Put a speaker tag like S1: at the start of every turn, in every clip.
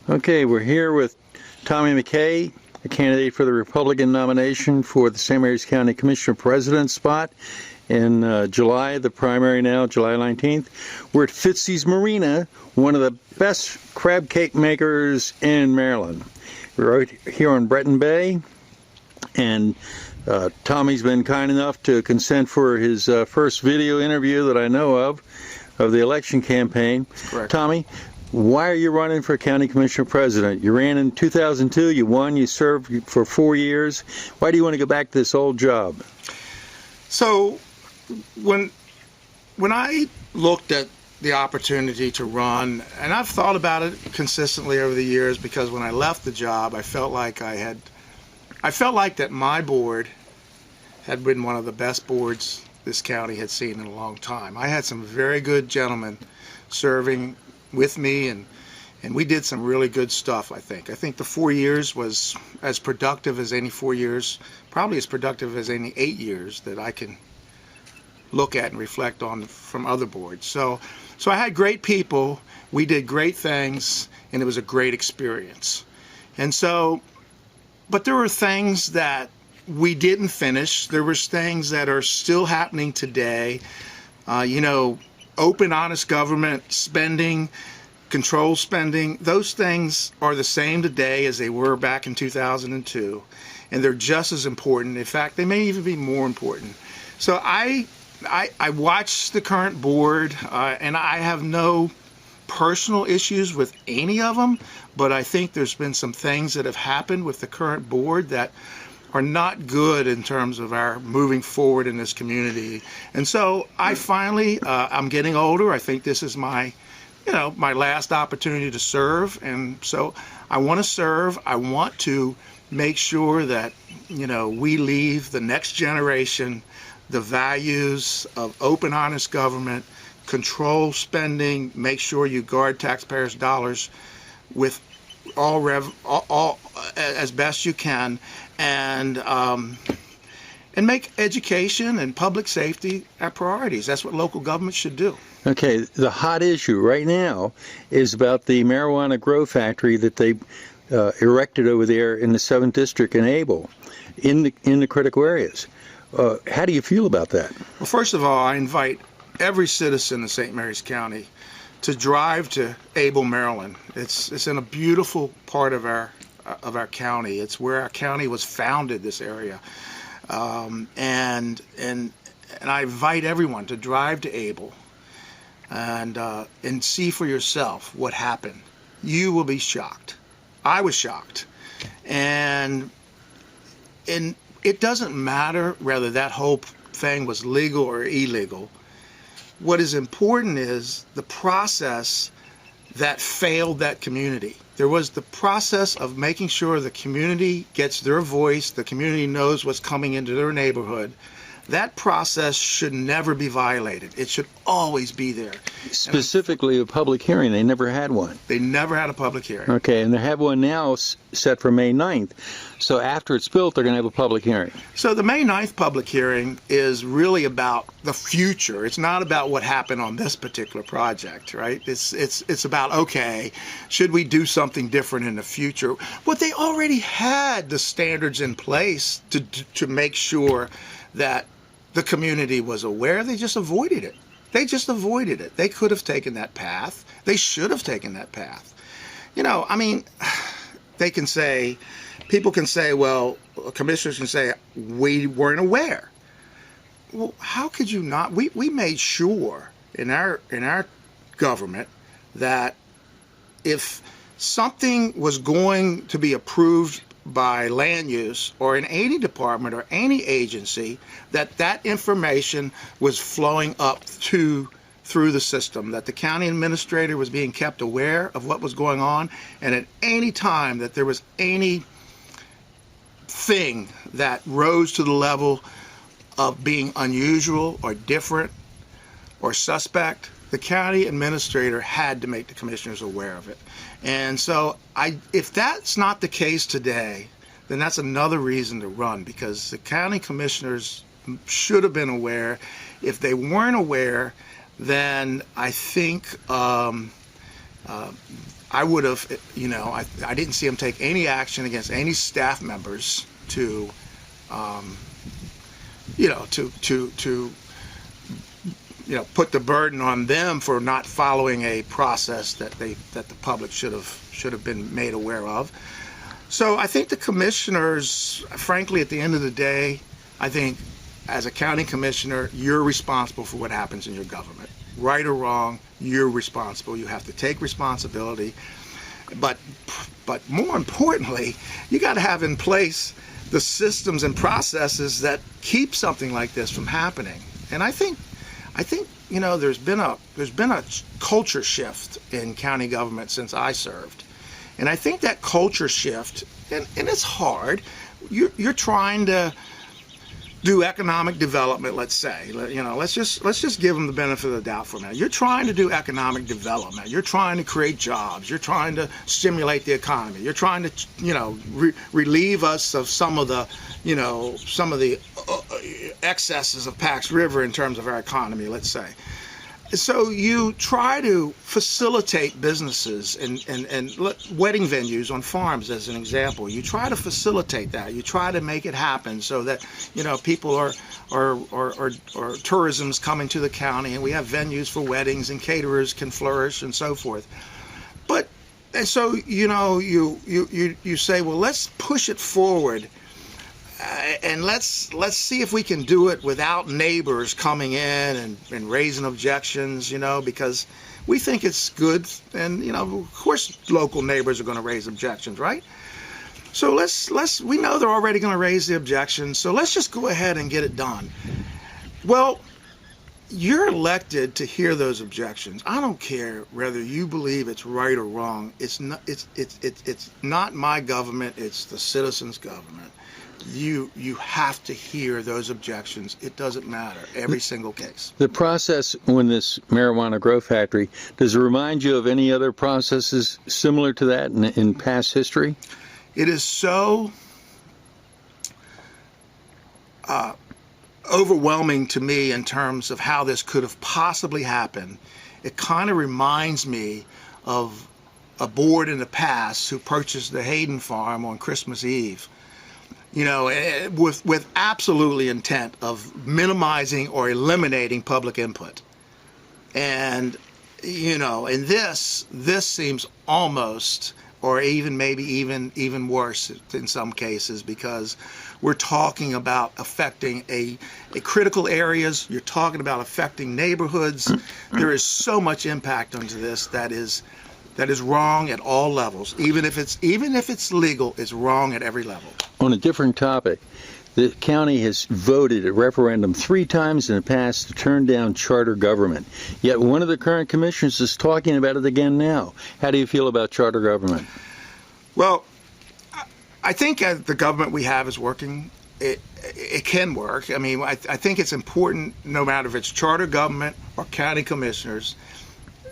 S1: Okay, we're here with Tommy McKay, a candidate for the Republican nomination for the St. Mary's County Commissioner President spot in July, the primary now, July 19th. We're at Fitzy's Marina, one of the best crab cake makers in Maryland. We're right here on Breton Bay, and Tommy's been kind enough to consent for his first video interview that I know of the election campaign.
S2: Correct.
S1: Tommy, why are you running for county commissioner president? You ran in 2002, you won, you served for 4 years. Why do you want to go back to this old job?
S2: So when I looked at the opportunity to run, and I've thought about it consistently over the years, because when I left the job, I felt like that my board had been one of the best boards this county had seen in a long time. I had some very good gentlemen serving with me, and we did some really good stuff. I think the 4 years was as productive as any 4 years, probably as productive as any 8 years that I can look at and reflect on from other boards. So I had great people, we did great things, and it was a great experience. And so, but there were things that we didn't finish. There was things that are still happening today. Open, honest government, spending, control spending, those things are the same today as they were back in 2002, and they're just as important. In fact, they may even be more important. So I watched the current board, and I have no personal issues with any of them, but I think there's been some things that have happened with the current board that are not good in terms of our moving forward in this community. And so I finally, I'm getting older. I think this is my last opportunity to serve. And so I want to serve. I want to make sure that, we leave the next generation the values of open, honest government, control spending, make sure you guard taxpayers' dollars with all as best you can, and make education and public safety our priorities. That's what local government should do.
S1: Okay, the hot issue right now is about the marijuana grow factory that they erected over there in the 7th District in Able, in the critical areas. How do you feel about that?
S2: Well, first of all, I invite every citizen in St. Mary's County to drive to Able, Maryland. It's in a beautiful part of our county. It's where our county was founded, this area, and I invite everyone to drive to Able and see for yourself what happened. You will be shocked. I was shocked, and it doesn't matter whether that whole thing was legal or illegal. What is important is the process that failed that community. There was the process of making sure the community gets their voice, the community knows what's coming into their neighborhood. That process should never be violated. It should always be there.
S1: Specifically a public hearing, they never had one.
S2: They never had a public hearing.
S1: Okay, and they have one now set for May 9th. So after it's built, they're going to have a public hearing.
S2: So the May 9th public hearing is really about the future. It's not about what happened on this particular project, right? It's about, okay, should we do something different in the future? Well, they already had the standards in place to make sure that the community was aware. They just avoided it. They just avoided it. They could have taken that path. They should have taken that path. They can say, people can say, well, commissioners can say, we weren't aware. Well, how could you not? We made sure in our government that if something was going to be approved by land use or in any department or any agency, that information was flowing up through the system, that the county administrator was being kept aware of what was going on, and at any time that there was anything that rose to the level of being unusual or different or suspect, the county administrator had to make the commissioners aware of it. And so if that's not the case today, then that's another reason to run, because the county commissioners should have been aware. If they weren't aware, then I think I would have, I didn't see him take any action against any staff members to, put the burden on them for not following a process that the public should have been made aware of. So I think the commissioners, frankly, at the end of the day, I think as a county commissioner, you're responsible for what happens in your government. Right or wrong, you're responsible. You have to take responsibility. But more importantly, you got to have in place the systems and processes that keep something like this from happening. And I think there's been a culture shift in county government since I served. And I think that culture shift, and it's hard. You're trying to do economic development, let's say. Let's just give them the benefit of the doubt for a minute. You're trying to do economic development. You're trying to create jobs. You're trying to stimulate the economy. You're trying to, relieve us of some of the excesses of Pax River in terms of our economy, let's say. So you try to facilitate businesses and wedding venues on farms, as an example. You try to facilitate that. You try to make it happen so that people or tourism's coming to the county, and we have venues for weddings, and caterers can flourish and so forth. And so you say, well, let's push it forward. And let's see if we can do it without neighbors coming in and raising objections, because we think it's good. And, of course, local neighbors are going to raise objections, right? So we know they're already going to raise the objections. So let's just go ahead and get it done. Well, you're elected to hear those objections. I don't care whether you believe it's right or wrong. It's not my government. It's the citizens' government. You have to hear those objections. It doesn't matter, every single case.
S1: The process when this marijuana grow factory, does it remind you of any other processes similar to that in past history?
S2: It is so overwhelming to me in terms of how this could have possibly happened. It kind of reminds me of a board in the past who purchased the Hayden farm on Christmas Eve. With absolutely intent of minimizing or eliminating public input. And, and this seems almost, or maybe even worse in some cases, because we're talking about affecting a critical areas. You're talking about affecting neighborhoods. There is so much impact onto this that is wrong at all levels. Even if it's legal, it's wrong at every level.
S1: On a different topic, the county has voted a referendum 3 times in the past to turn down charter government. Yet one of the current commissioners is talking about it again now. How do you feel about charter government?
S2: Well, I think the government we have is working. It can work. I mean, I think it's important, no matter if it's charter government or county commissioners.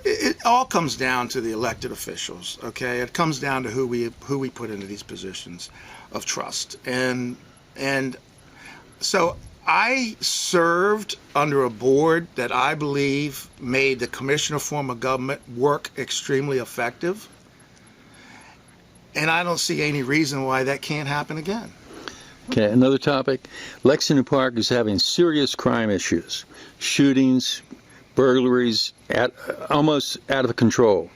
S2: It all comes down to the elected officials, okay? It comes down to who we put into these positions of trust. And so I served under a board that I believe made the commissioner form of government work extremely effective. And I don't see any reason why that can't happen again.
S1: Okay, another topic. Lexington Park is having serious crime issues, shootings, burglaries, almost out of control.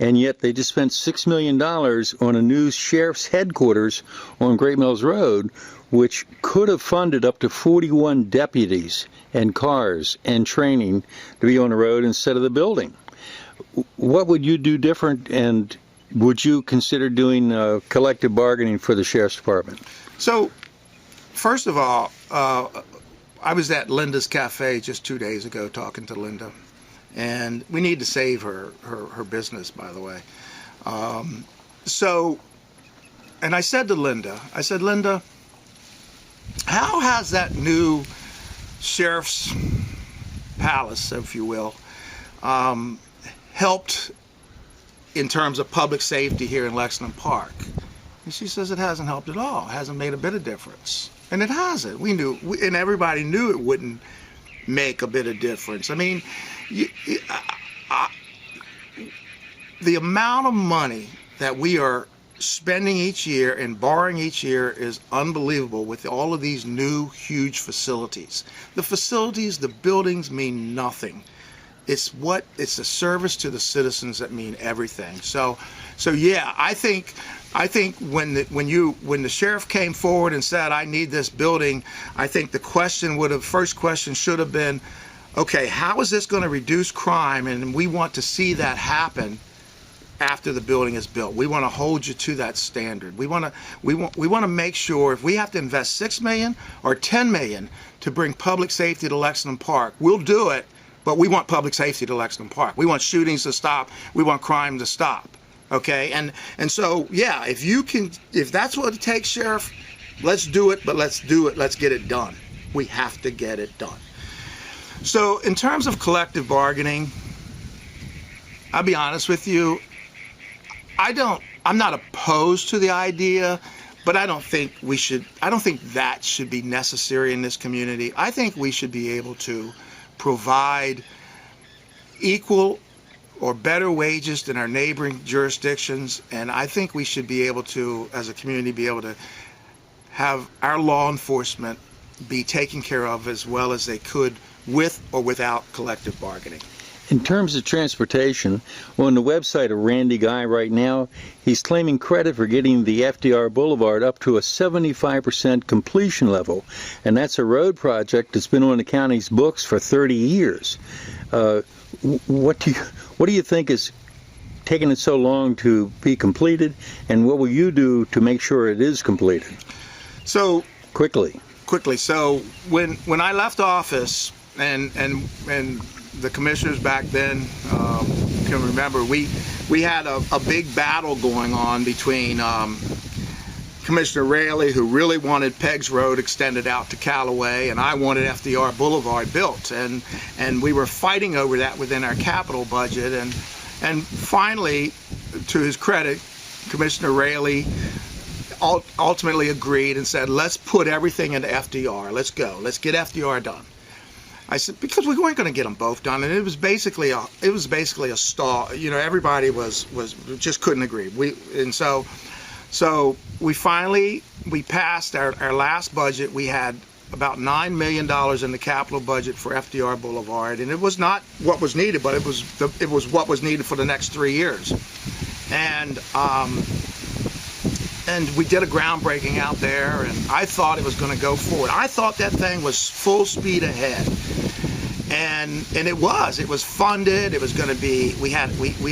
S1: And yet they just spent $6 million on a new sheriff's headquarters on Great Mills Road, which could have funded up to 41 deputies and cars and training to be on the road instead of the building. What would you do different, and would you consider doing collective bargaining for the sheriff's department?
S2: So, first of all, I was at Linda's Cafe just 2 days ago talking to Linda, and we need to save her business, by the way. And I said to Linda, Linda, how has that new sheriff's palace, if you will, helped in terms of public safety here in Lexington Park? And she says it hasn't helped at all. It hasn't made a bit of difference. And it hasn't. We knew, and everybody knew it wouldn't make a bit of difference. I mean, the amount of money that we are spending each year and borrowing each year is unbelievable with all of these new huge facilities. The facilities, the buildings mean nothing. It's the service to the citizens that mean everything. So yeah, I think when the sheriff came forward and said, I need this building, I think the first question should have been, okay, how is this going to reduce crime? And we want to see that happen after the building is built. We want to hold you to that standard. We want to make sure if we have to invest $6 million or $10 million to bring public safety to Lexington Park, we'll do it, but we want public safety to Lexington Park. We want shootings to stop. We want crime to stop. Okay? And so, yeah, if that's what it takes, Sheriff, let's do it, but let's do it. Let's get it done. We have to get it done. So in terms of collective bargaining, I'll be honest with you, I'm not opposed to the idea, but I don't think that should be necessary in this community. I think we should be able to provide equal or better wages than our neighboring jurisdictions, and I think we should be able to, as a community, be able to have our law enforcement be taken care of as well as they could with or without collective bargaining.
S1: In terms of transportation, on the website of Randy Guy right now, he's claiming credit for getting the FDR Boulevard up to a 75% completion level, and that's a road project that's been on the county's books for 30 years. What do you think is taking it so long to be completed, and what will you do to make sure it is completed?
S2: So
S1: quickly.
S2: So when I left office, and the commissioners back then can remember, we had a big battle going on between Commissioner Raley, who really wanted Peggs Road extended out to Callaway, and I wanted FDR Boulevard built, and we were fighting over that within our capital budget, and finally, to his credit, Commissioner Raley ultimately agreed and said, let's put everything into FDR. Let's go. Let's get FDR done. I said, because we weren't going to get them both done, and it was basically a stall. You know, everybody was just couldn't agree. So we finally passed our last budget. We had about $9 million in the capital budget for FDR Boulevard, and it was not what was needed, but it was what was needed for the next 3 years. And we did a groundbreaking out there, and I thought it was going to go forward. I thought that thing was full speed ahead, and it was funded. It was going to be, we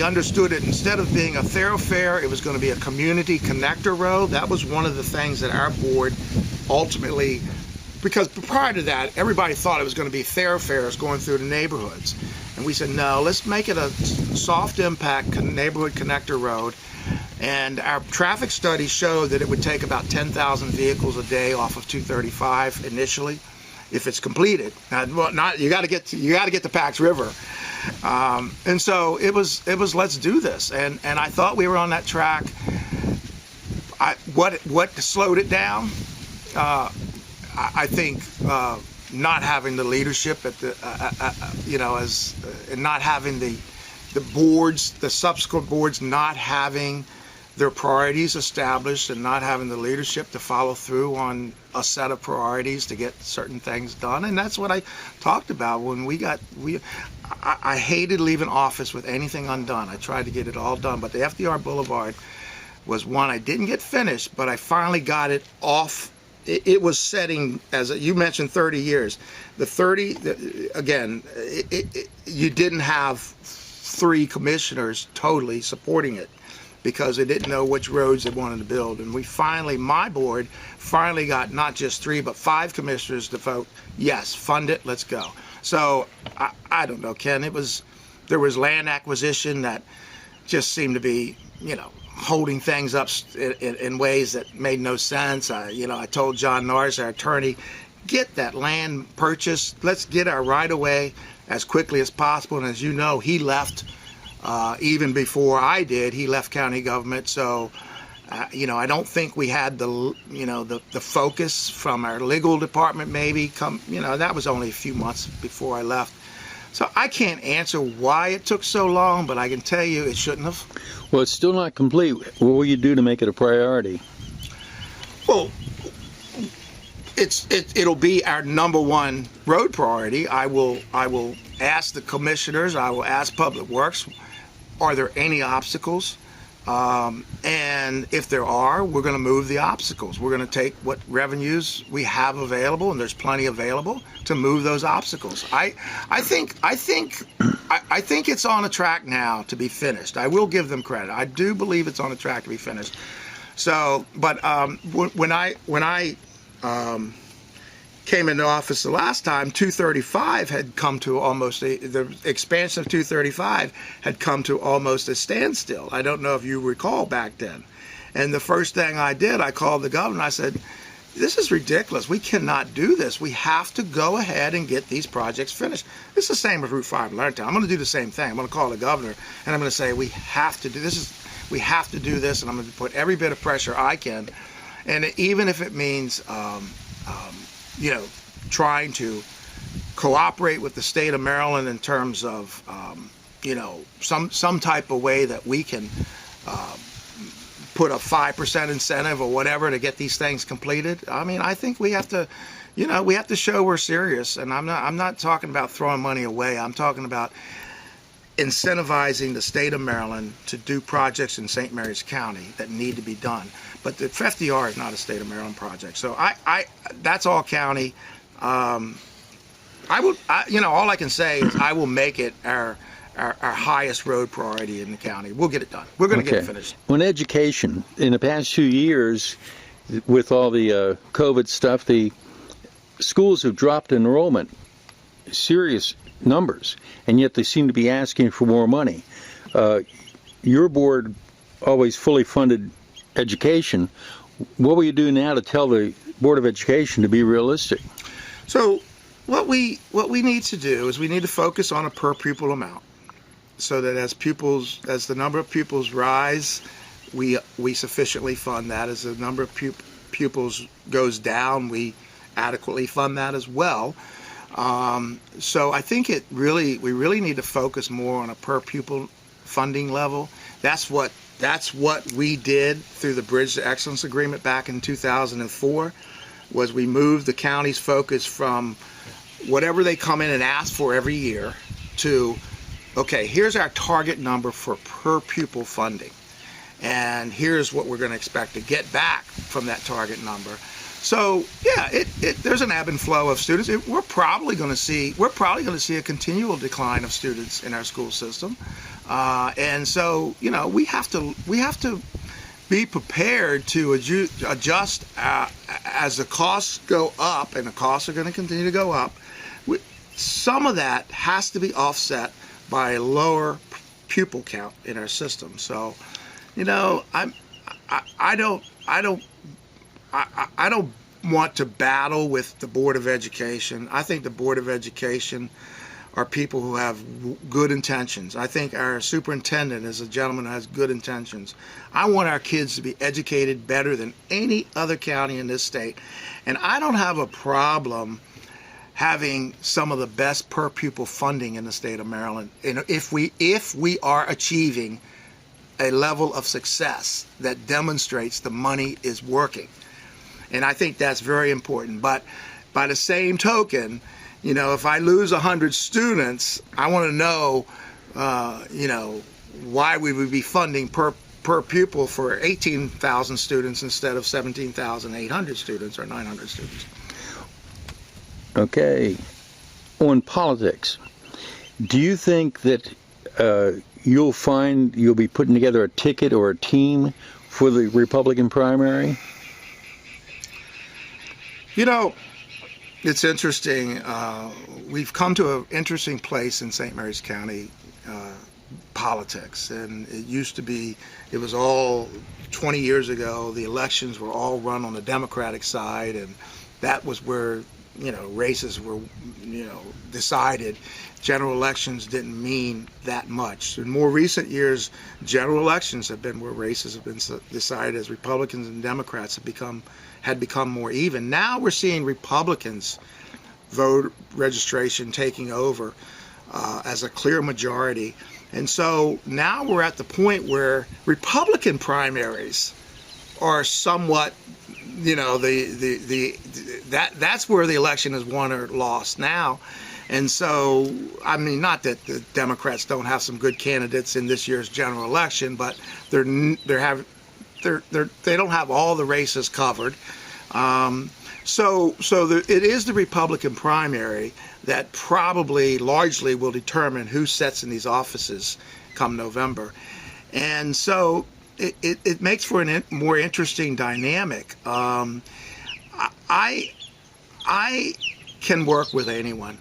S2: understood it, instead of being a thoroughfare, it was going to be a community connector road. That was one of the things that our board ultimately, because prior to that, everybody thought it was going to be thoroughfares going through the neighborhoods, and we said, no, let's make it a soft impact neighborhood connector road. And our traffic study showed that it would take about 10,000 vehicles a day off of 235 initially, if it's completed. Now, you got to get to Pax River, and so it was let's do this. And I thought we were on that track. What slowed it down? I think not having the leadership at the and not having the boards, the subsequent boards, not having their priorities established and not having the leadership to follow through on a set of priorities to get certain things done. And that's what I talked about when I hated leaving office with anything undone. I tried to get it all done, but the FDR Boulevard was one I didn't get finished, but I finally got it off. It was setting, as you mentioned, 30 years. You didn't have 3 commissioners totally supporting it, because they didn't know which roads they wanted to build. And my board finally got not just 3, but 5 commissioners to vote, yes, fund it, let's go. So, I don't know, Ken, there was land acquisition that just seemed to be, holding things up in ways that made no sense. I told John Norris, our attorney, get that land purchased, let's get our right-of-way as quickly as possible. And as you know, he left even before I did. He left county government, so I don't think we had the focus from our legal department. Maybe that was only a few months before I left. So I can't answer why it took so long, but I can tell you it shouldn't have.
S1: Well, it's still not complete. What will you do to make it a priority?
S2: Well, it'll be our number one road priority. I will ask the commissioners, I will ask Public Works, are there any obstacles? And if there are, we're going to move the obstacles. We're going to take what revenues we have available, and there's plenty available, to move those obstacles. I think it's on a track now to be finished. I will give them credit. I do believe it's on a track to be finished. So, but when I came into office the last time, 235 had come to almost the expansion of 235 had come to almost a standstill. I don't know if you recall back then. And the first thing I did, I called the governor. I said, this is ridiculous. We cannot do this. We have to go ahead and get these projects finished. It's the same with Route 5 in Leonardtown. I'm going to do the same thing. I'm going to call the governor and I'm going to say, we have to do this. We have to do this, and I'm going to put every bit of pressure I can. And even if it means trying to cooperate with the state of Maryland in terms of, some type of way that we can put a 5% incentive or whatever to get these things completed. I mean, I think we have to, we have to show we're serious. And I'm not talking about throwing money away. I'm talking about incentivizing the state of Maryland to do projects in St. Mary's County that need to be done. But the FDR is not a state of Maryland project. So that's all county. All I can say is I will make it our highest road priority in the county. We'll get it done. We're going to get it finished.
S1: On education, in the past 2 years, with all the COVID stuff, the schools have dropped enrollment, serious numbers, and yet they seem to be asking for more money. Your board always fully funded education. What will you do now to tell the Board of Education to be realistic?
S2: So what we need to do is we need to focus on a per pupil amount, so that as the number of pupils rise, we sufficiently fund that. As the number of pupils goes down, we adequately fund that as well. So I think we really need to focus more on a per pupil funding level. That's what we did through the Bridge to Excellence Agreement back in 2004. Was we moved the county's focus from whatever they come in and ask for every year to, okay, here's our target number for per pupil funding, and here's what we're going to expect to get back from that target number. So yeah, there's an ebb and flow of students. We're probably going to see a continual decline of students in our school system, and so we have to be prepared to adjust as the costs go up, and the costs are going to continue to go up. Some of that has to be offset by a lower pupil count in our system. So, I don't want to battle with the Board of Education. I think the Board of Education are people who have good intentions. I think our superintendent is a gentleman who has good intentions. I want our kids to be educated better than any other county in this state. And I don't have a problem having some of the best per pupil funding in the state of Maryland. And if we are achieving a level of success that demonstrates the money is working. And I think that's very important. But by the same token, if I lose 100 students, I want to know, why we would be funding per pupil for 18,000 students instead of 17,800 students or 900 students.
S1: Okay. On politics, do you think that you'll be putting together a ticket or a team for the Republican primary?
S2: It's interesting. We've come to an interesting place in St. Mary's County politics, and it was all 20 years ago. The elections were all run on the Democratic side, and that was where races were decided. General elections didn't mean that much. In more recent years, general elections have been where races have been decided as Republicans and Democrats had become more even. Now we're seeing Republicans vote registration taking over. as a clear majority. And so now we're at the point where Republican primaries are somewhat, that's where the election is won or lost now. And so, I mean, not that the Democrats don't have some good candidates in this year's general election, but they don't have all the races covered. It is the Republican primary that probably largely will determine who sits in these offices come November. And so it makes for a more interesting dynamic. I can work with anyone.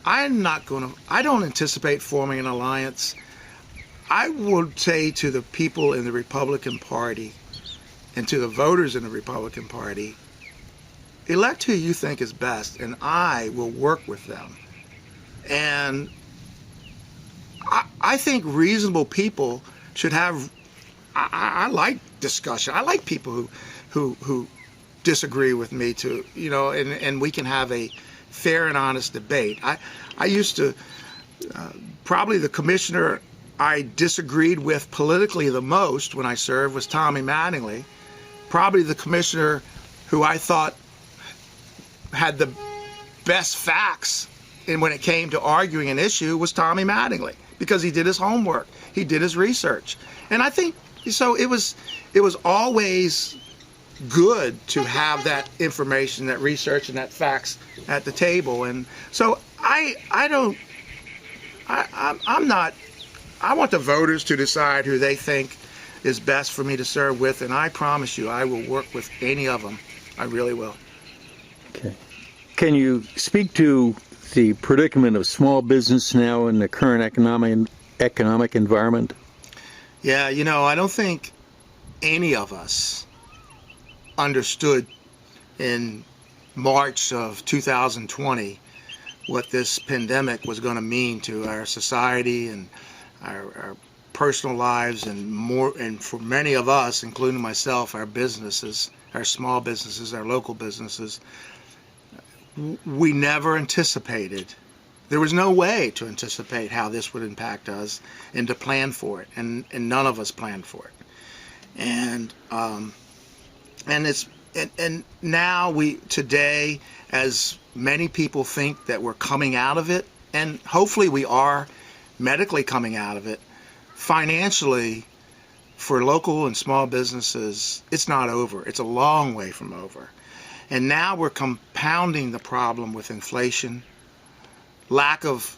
S2: I don't anticipate forming an alliance. I would say to the people in the Republican Party and to the voters in the Republican Party, elect who you think is best, and I will work with them. And I think reasonable people should have, I like discussion. I like people who disagree with me too, and we can have a fair and honest debate. I used to, probably the commissioner I disagreed with politically the most when I served was Tommy Mattingly. Probably the commissioner who I thought had the best facts and when it came to arguing an issue was Tommy Mattingly, because he did his homework, he did his research. And I think so it was always good to have that information, that research, and that facts at the table. And so I want the voters to decide who they think is best for me to serve with, and I promise you I will work with any of them. I really will.
S1: Okay. Can you speak to the predicament of small business now in the current economic environment?
S2: Yeah, I don't think any of us understood in March of 2020 what this pandemic was going to mean to our society and our personal lives, and for many of us, including myself, our businesses, our small businesses, our local businesses. We never anticipated. There was no way to anticipate how this would impact us and to plan for it, and none of us planned for it. And now today, as many people think that we're coming out of it, and hopefully we are medically coming out of it, financially, for local and small businesses, it's not over. It's a long way from over. And now we're compounding the problem with inflation, lack of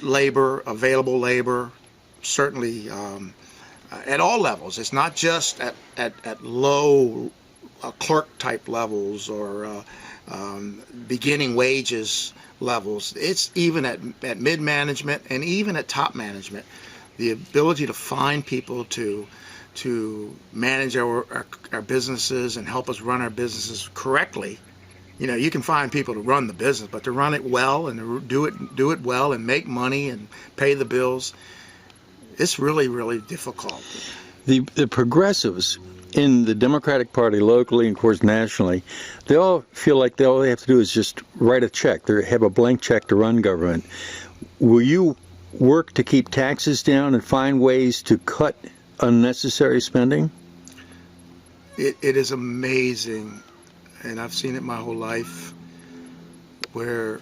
S2: labor, available labor, certainly at all levels. It's not just at low clerk type levels or beginning wages levels. It's even at mid-management and even at top management. The ability to find people to manage our businesses and help us run our businesses correctly. You can find people to run the business, but to run it well and to do it well and make money and pay the bills, it's really, really difficult.
S1: The progressives in the Democratic Party locally and of course nationally, they all feel like all they have to do is just write a check. They have a blank check to run government. Will you work to keep taxes down and find ways to cut unnecessary spending?
S2: It is amazing, and I've seen it my whole life, where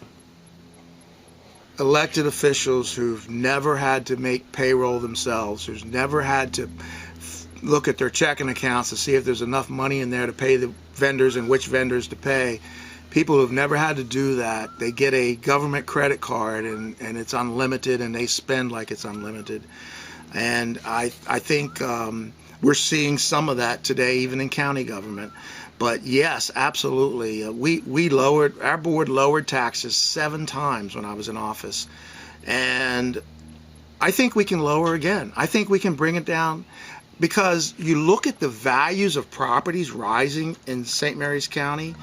S2: elected officials who've never had to make payroll themselves, who's never had to look at their checking accounts to see if there's enough money in there to pay the vendors and which vendors to pay, people who've never had to do that, they get a government credit card and it's unlimited, and they spend like it's unlimited. And I think we're seeing some of that today, even in county government. But yes, absolutely. Our board lowered taxes 7 times when I was in office. And I think we can lower again. I think we can bring it down, because you look at the values of properties rising in St. Mary's County,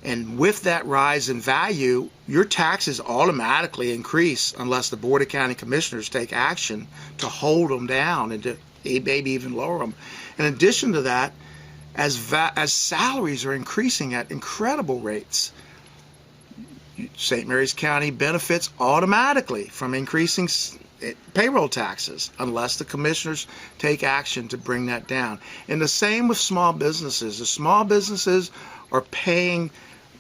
S2: and with that rise in value, your taxes automatically increase unless the Board of County Commissioners take action to hold them down and to maybe even lower them. In addition to that, as salaries are increasing at incredible rates, St. Mary's County benefits automatically from increasing payroll taxes unless the commissioners take action to bring that down. And the same with small businesses. The small businesses are paying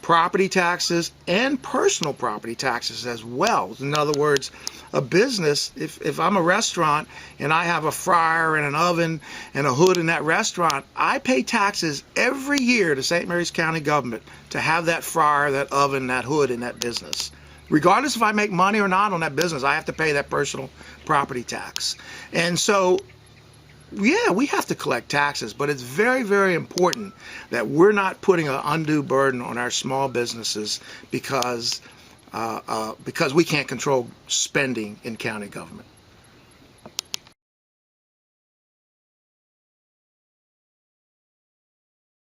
S2: property taxes and personal property taxes as well. In other words, a business, if I'm a restaurant and I have a fryer and an oven and a hood in that restaurant, I pay taxes every year to St. Mary's County government to have that fryer, that oven, that hood in that business. Regardless if I make money or not on that business, I have to pay that personal property tax. And so, yeah, we have to collect taxes, but it's very, very important that we're not putting an undue burden on our small businesses because we can't control spending in county government.